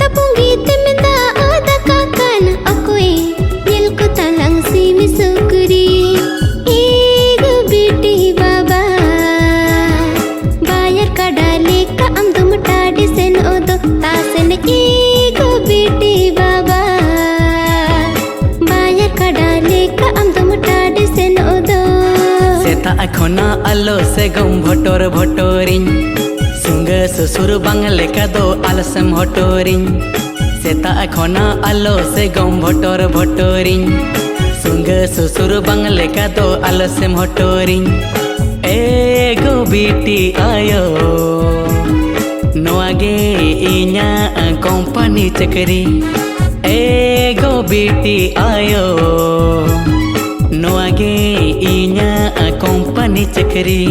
tapungi temenda oda kakan okoi nyel ko talang si misukuri ego biti baba bayar kadale ka am dum tadi sen odo tasen ego biti baba bayar kadale ka am dum tadi sen odo seta akhona alo se gom bhotor bhotoring sunga susur bangle ka do alasam hotoring seta akhona alo se gom bhotor bhotoring sunga susur bangle ka do alasam hotoring ego biti ayo noage inya company chakri ego biti ayo noage inya company chakri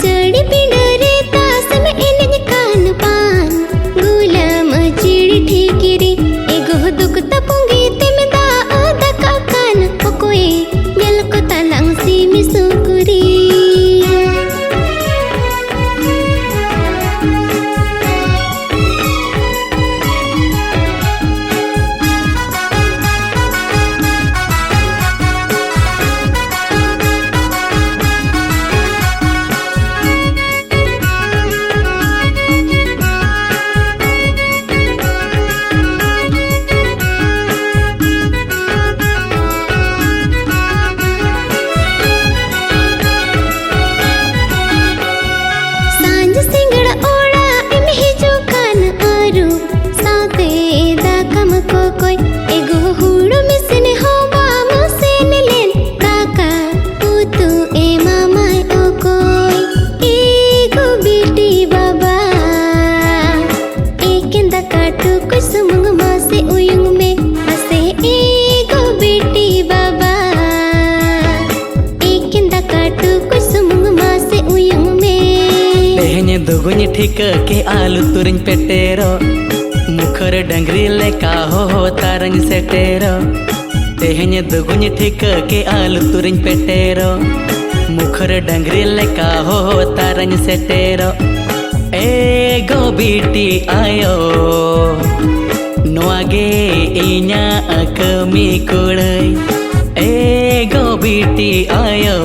चढ़ी पिंडरे तास में इन्हीं कान पान गुलाम चिड़ी ठीकिरी एगो दुख तपुंगी तिमदा ओदा का कान कोई यल को तलंग सी मिसुकुरी दुगुनी ठीक के आलू तुरिन पेटेरो मुखर डंगरी लेका हो तारंग सेटेरो तेहने दुगुनी ठीक के आलू तुरिन पेटेरो मुखर डंगरी लेका हो तारंग सेटेरो एगो बीटी आयो नोआगे इन्या कमी कुड़ई एगो बीटी आयो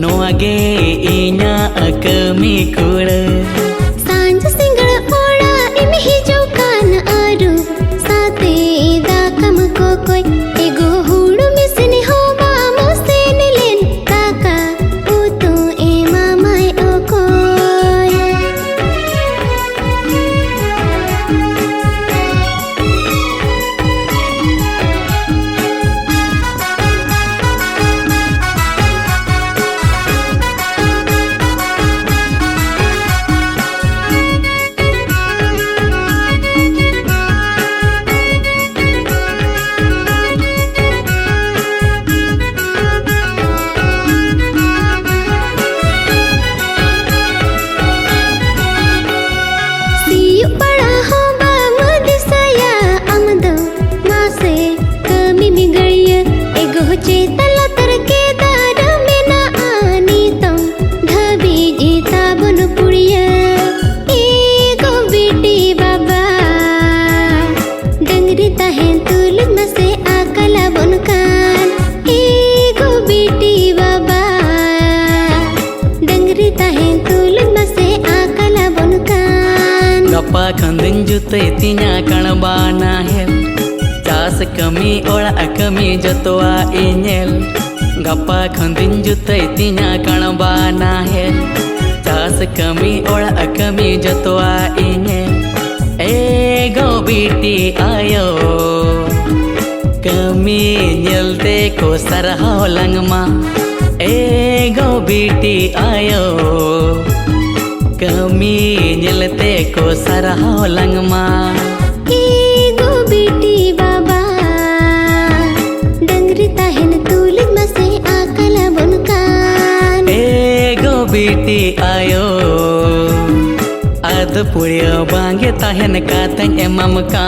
नोआगे इन्या कमी कुड़ सांझ सिंगड़ ओड़ा इम ही जो कान आरू साते दा कम को कोई एगो हुड़ू मिसने हो मामो से लेन काका उतो ए मामाय ओ कोई गप्पा खंदिन जुते तिना कणबाना हेल चास कमी ओड़ा कमी जतवा इनेल गप्पा खंदिन जुते तिना कणबाना हेल चास कमी ओड़ा कमी जतवा इनेल एगो बीटी आयो कमी निलते को सरहाव लंगमा एगो बीटी आयो कमी निलते को सरहाव लंगमा एगो बीटी बाबा डंगरी ताहन तुलित मसे आकला बुनकान एगो बीटी आयो अद पुड़ियो बांगे ताहन का तंग एमम का